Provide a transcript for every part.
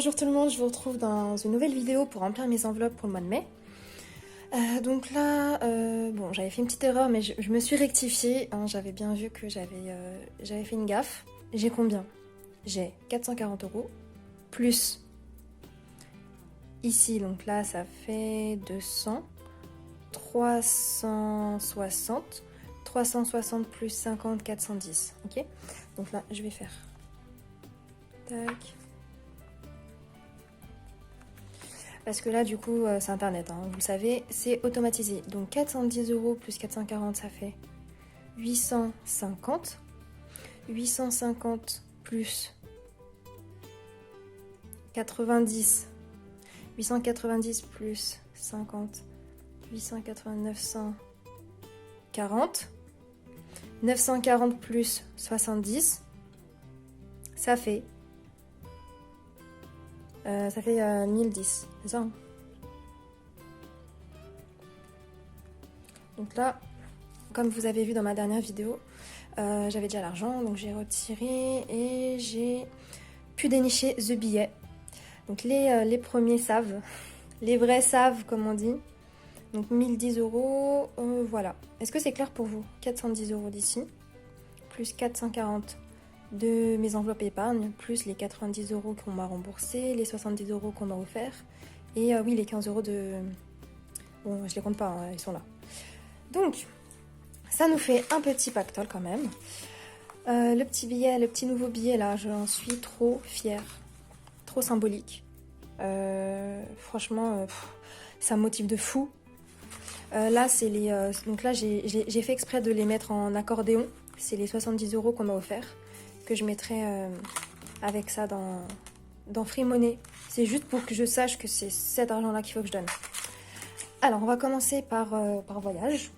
Bonjour tout le monde, je vous retrouve dans une nouvelle vidéo pour remplir mes enveloppes pour le mois de mai. Donc là, bon, j'avais fait une petite erreur, mais je me suis rectifiée. Hein, j'avais bien vu que j'avais fait une gaffe. J'ai combien? J'ai 440 € plus ici, donc là, ça fait 200, 360, 360 plus 50, 410. Ok? Donc là, je vais faire. Tac. Parce que là, du coup, c'est Internet, hein, vous le savez, c'est automatisé. Donc 410 € plus 440, ça fait 850. 850 plus 90. 890 plus 50. 880, 940. 940 plus 70. Ça fait 1010, c'est ça, hein? Donc là, comme vous avez vu dans ma dernière vidéo, j'avais déjà l'argent, donc j'ai retiré et j'ai pu dénicher the billet. Donc les premiers savent, les vrais savent comme on dit. Donc 1010 €, voilà. Est-ce que c'est clair pour vous? 410 € d'ici, plus 440 de mes enveloppes épargne, plus les 90 € qu'on m'a remboursé, les 70 € qu'on m'a offert, et oui, les 15 € de... Bon, je les compte pas, hein, ils sont là. Donc, ça nous fait un petit pactole quand même. Le petit billet, le petit nouveau billet là, j'en suis trop fière, trop symbolique. Franchement, ça me motive de fou. Là, c'est les... donc là, j'ai fait exprès de les mettre en accordéon. C'est les 70 € qu'on m'a offert, que je mettrai avec ça dans Free Money. C'est juste pour que je sache que c'est cet argent-là qu'il faut que je donne. Alors, on va commencer par voyage.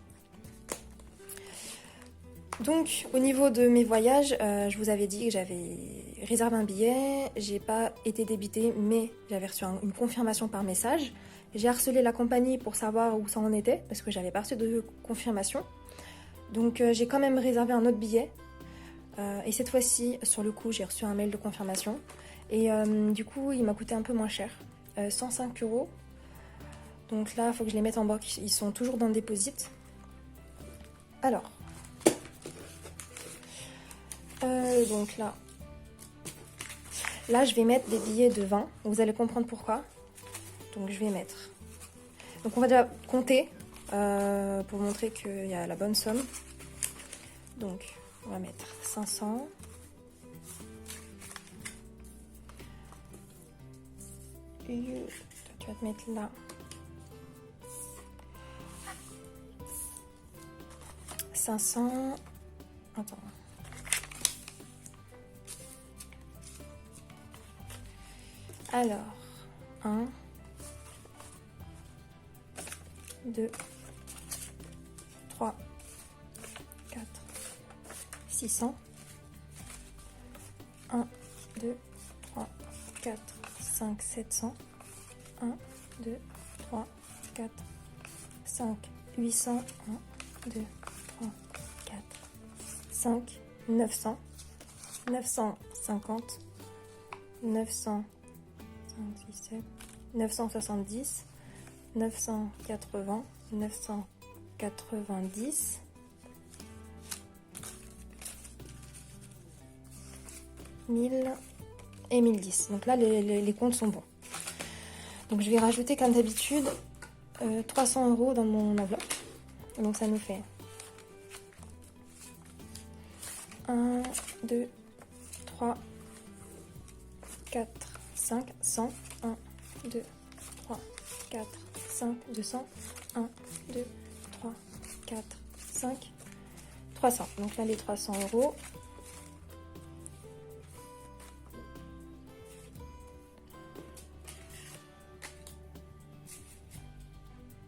Donc, au niveau de mes voyages, je vous avais dit que j'avais réservé un billet. J'ai pas été débitée, mais j'avais reçu une confirmation par message. J'ai harcelé la compagnie pour savoir où ça en était, parce que j'avais pas reçu de confirmation. Donc, j'ai quand même réservé un autre billet. Et cette fois-ci, sur le coup, j'ai reçu un mail de confirmation. Et du coup, il m'a coûté un peu moins cher. 105 €. Donc là, il faut que je les mette en banque. Ils sont toujours dans le deposit. Alors. Donc là. Là, je vais mettre des billets de 20. Vous allez comprendre pourquoi. Donc je vais mettre. Donc on va déjà compter pour montrer qu'il y a la bonne somme. Donc on va mettre 500. Et toi, tu vas te mettre là. 500. Attends. Alors, 1, 2, 3, 4, 600. 1, 2, 3, 4, 5, 700. 1, 2, 3, 4, 5, 800. 1, 2, 3, 4, 5, 900. 950. 977, 970, 980, 990, 1000 et 1010. Donc là, les comptes sont bons. Donc je vais rajouter comme d'habitude 300 € dans mon enveloppe. Donc ça nous fait 1, 2, 3, 4, 5, 100, 1, 2, 3, 4, 5, 200, 1, 2, 3, 4, 5, 300. Donc là, les 300 €.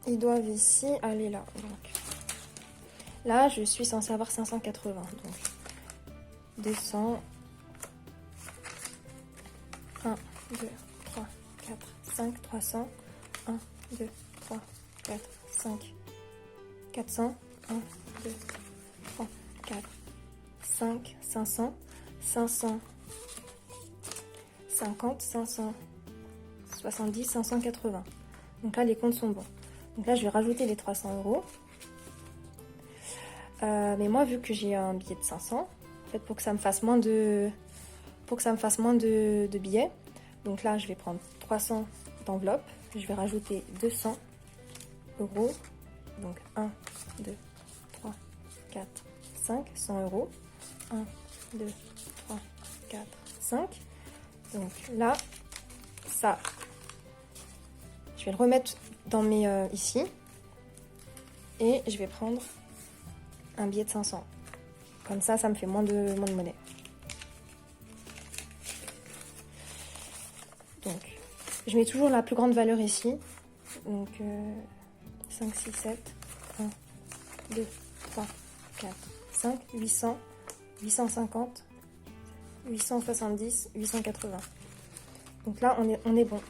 Ils doivent ici aller là. Donc là, je suis censée avoir 580. Donc 200. 1, 2, 3, 4, 5, 300. 1, 2, 3, 4, 5, 400. 1, 2, 3, 4, 5, 500. 550, 70, 580. Donc là, les comptes sont bons. Donc là, je vais rajouter les 300 euros. Mais moi, vu que j'ai un billet de 500, en fait, pour que ça me fasse moins de billets, donc là, je vais prendre 300 d'enveloppe. Je vais rajouter 200 euros. Donc 1, 2, 3, 4, 5, 100 euros. 1, 2, 3, 4, 5. Donc là, ça, je vais le remettre dans mes ici. Et je vais prendre un billet de 500. Comme ça me fait moins de monnaie. Donc, je mets toujours la plus grande valeur ici. Donc, 5, 6, 7, 1, 2, 3, 4, 5, 800, 850, 870, 880. Donc là, on est bon.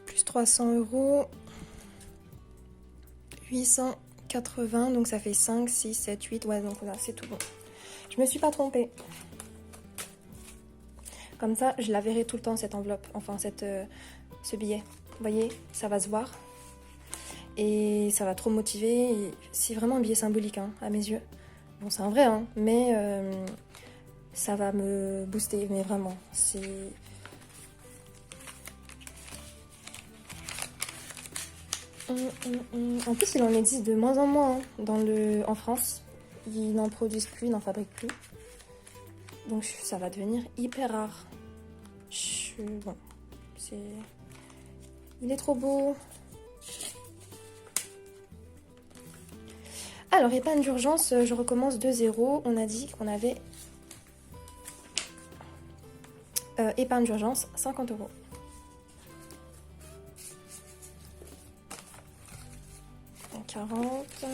Plus 300 euros. 880, donc ça fait 5, 6, 7, 8. Ouais, donc là, c'est tout bon. Je me suis pas trompée. Comme ça, je la verrai tout le temps, cette enveloppe. Enfin, ce billet. Vous voyez, ça va se voir. Et ça va trop me motiver. C'est vraiment un billet symbolique, hein, à mes yeux. Bon, c'est un vrai, hein, mais ça va me booster. Mais vraiment, c'est... En plus, il en existe de moins en moins hein, en France. Ils n'en produisent plus, ils n'en fabriquent plus. Donc ça va devenir hyper rare. Bon, il est trop beau. Alors, épargne d'urgence, je recommence de zéro. On a dit qu'on avait épargne d'urgence, 50 euros. Donc 40.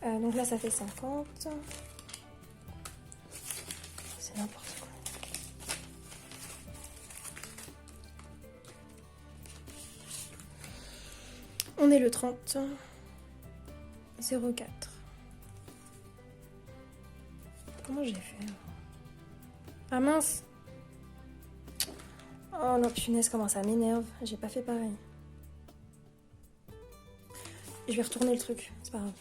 Donc là, ça fait 50. C'est n'importe quoi. On est le 30. 04. Comment j'ai fait? Ah mince! Oh la punaise, comment ça m'énerve. J'ai pas fait pareil. Je vais retourner le truc, c'est pas grave.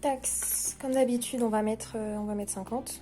Taxe, comme d'habitude, on va mettre 50.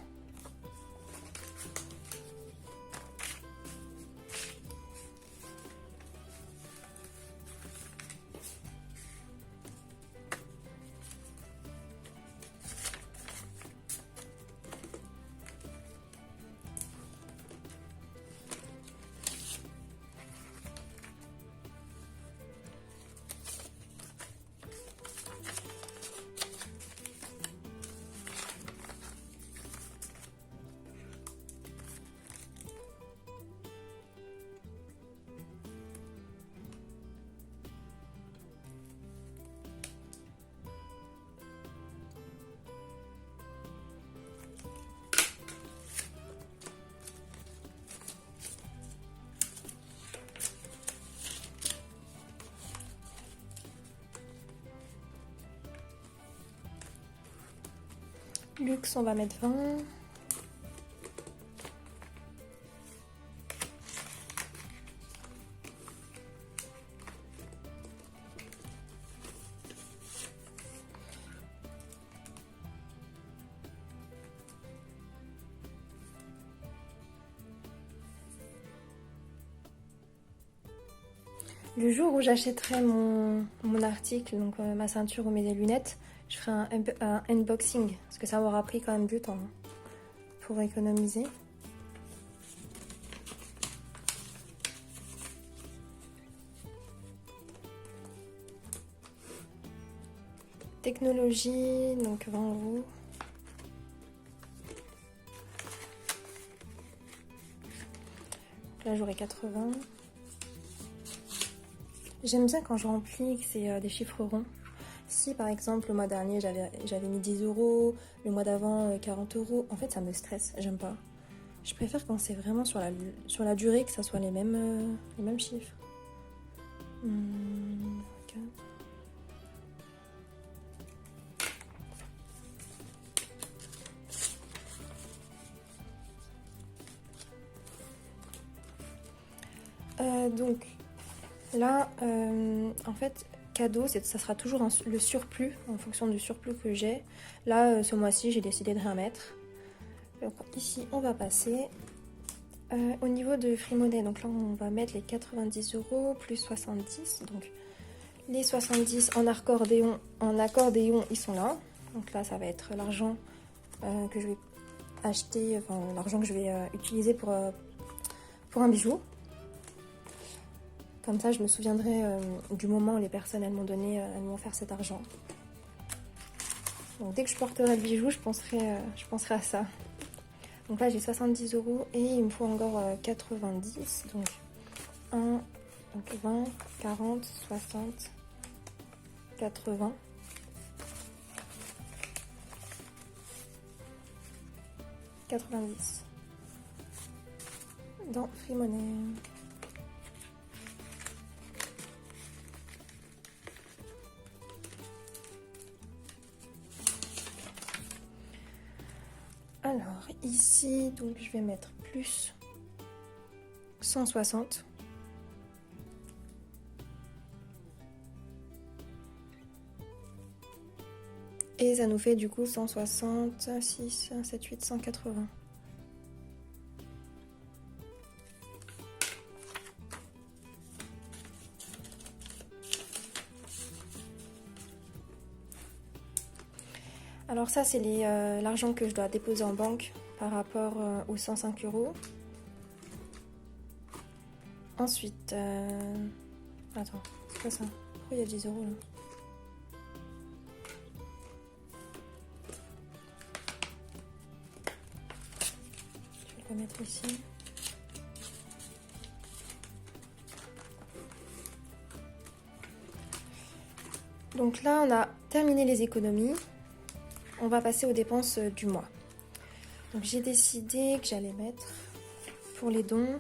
Luxe, on va mettre 20. Le jour où j'achèterai mon article, donc ma ceinture ou mes lunettes, je ferai un unboxing, parce que ça m'aura pris quand même du temps. pour économiser. Technologie, donc 20 €. Là j'aurai 80. J'aime bien quand je remplis que c'est des chiffres ronds. Si par exemple le mois dernier j'avais mis 10 €, le mois d'avant 40 €, en fait ça me stresse, j'aime pas. Je préfère quand c'est vraiment sur la durée que ça soit les mêmes chiffres. Okay. Donc là, en fait, cadeau, ça sera toujours le surplus, en fonction du surplus que j'ai. Là, ce mois-ci, j'ai décidé de rien mettre. Donc ici, on va passer au niveau de Free Money. Donc là, on va mettre les 90 € plus 70. Donc les 70 en accordéon, ils sont là. Donc là, ça va être l'argent que je vais acheter, enfin l'argent que je vais utiliser pour un bijou. Comme ça, je me souviendrai du moment où les personnes elles m'ont offert cet argent. Donc dès que je porterai le bijou, je penserai à ça. Donc là, j'ai 70 € et il me faut encore 90. Donc 1, donc 20, 40, 60, 80. « 90 dans Free Money. Alors ici, donc je vais mettre plus 160. Et ça nous fait du coup 160, 6, 7, 8, 180. Alors ça, c'est l'argent que je dois déposer en banque par rapport aux 105 €. Ensuite, attends, c'est quoi ça? Pourquoi il y a 10 € là? Je vais le mettre ici. Donc là, on a terminé les économies. On va passer aux dépenses du mois. Donc j'ai décidé que j'allais mettre pour les dons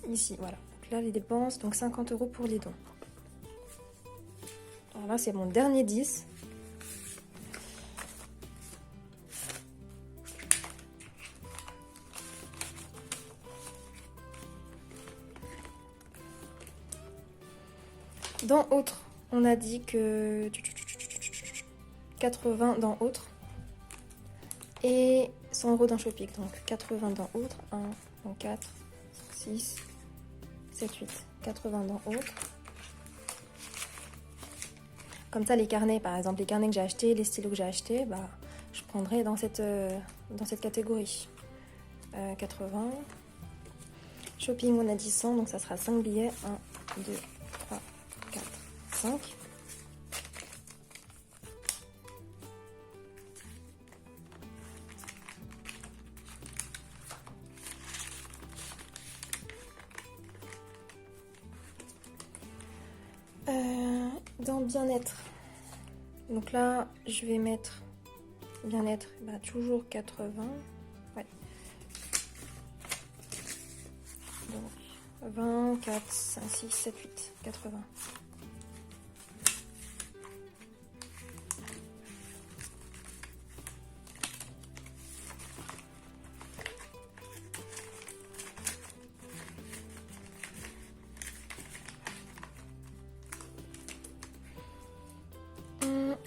ici, voilà. Donc là les dépenses, donc 50 € pour les dons. Alors là c'est mon dernier 10. Dans autres, on a dit que 80 dans autres et 100 € dans shopping. Donc 80 dans autres, 1, donc 4, 6, 7, 8, 80 dans autres. Comme ça, les carnets, par exemple, les carnets que j'ai achetés, les stylos que j'ai achetés, bah, je prendrai dans cette catégorie. 80. Shopping, on a dit 100, donc ça sera 5 billets. 1, 2, 3, 4, 5. Dans bien-être, donc là je vais mettre bien-être, bah, toujours 80, ouais. Donc 20, 4, 5, 6, 7, 8, 80.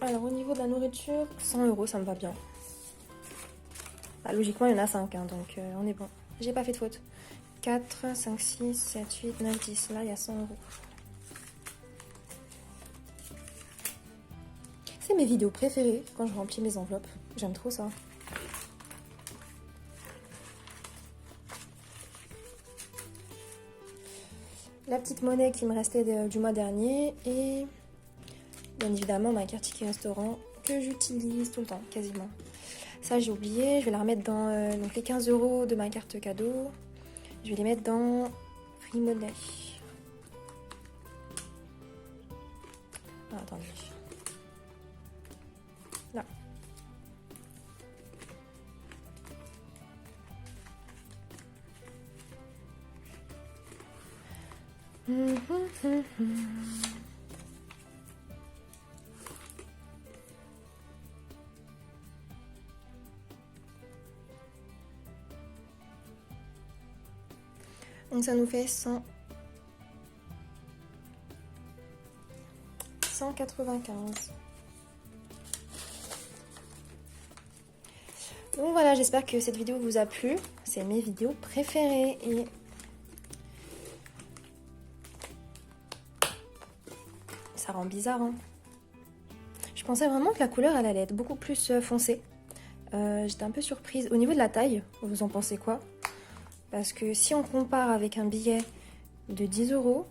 Alors au niveau de la nourriture, 100 €, ça me va bien. Bah, logiquement, il y en a 5, hein, donc on est bon. J'ai pas fait de faute. 4, 5, 6, 7, 8, 9, 10. Là, il y a 100 €. C'est mes vidéos préférées quand je remplis mes enveloppes. J'aime trop ça. petite monnaie qui me restait du mois dernier et bien évidemment ma carte ticket restaurant que j'utilise tout le temps, quasiment. Ça j'ai oublié, je vais la remettre dans donc les 15 € de ma carte cadeau. Je vais les mettre dans Free Money. Ah, attendez. Là. Donc ça nous fait 195. Donc voilà, j'espère que cette vidéo vous a plu. C'est mes vidéos préférées et ça rend bizarre, hein. Je pensais vraiment que la couleur elle allait être beaucoup plus foncée. J'étais un peu surprise. Au niveau de la taille, vous en pensez quoi? Parce que si on compare avec un billet de 10 €,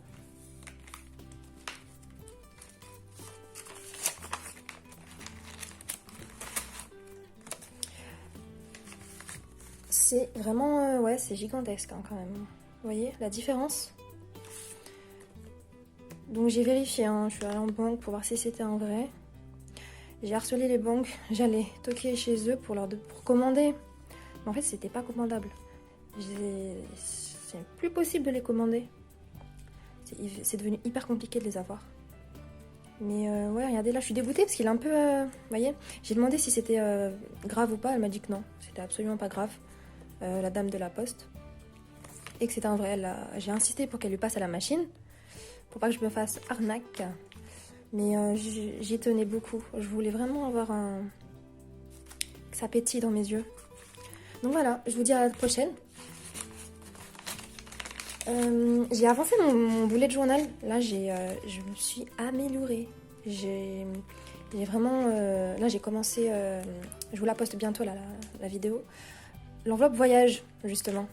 c'est vraiment, ouais, c'est gigantesque hein, quand même. Vous voyez la différence? Donc j'ai vérifié, hein, je suis allée en banque pour voir si c'était un vrai. J'ai harcelé les banques, j'allais toquer chez eux pour commander. Mais en fait, c'était pas commandable. C'est plus possible de les commander. C'est devenu hyper compliqué de les avoir. Mais ouais, regardez là, je suis dégoûtée parce qu'il est un peu... vous voyez, j'ai demandé si c'était grave ou pas. Elle m'a dit que non, c'était absolument pas grave. La dame de la poste. Et que c'était un vrai. J'ai insisté pour qu'elle lui passe à la machine. Pour pas que je me fasse arnaque. Mais j'y tenais beaucoup. Je voulais vraiment avoir que ça pétille dans mes yeux. Donc voilà, je vous dis à la prochaine. J'ai avancé mon bullet journal. Là, je me suis améliorée. J'ai vraiment... là, j'ai commencé... je vous la poste bientôt, là, la vidéo. L'enveloppe voyage, justement.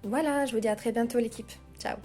Voilà, je vous dis à très bientôt, l'équipe. Ciao.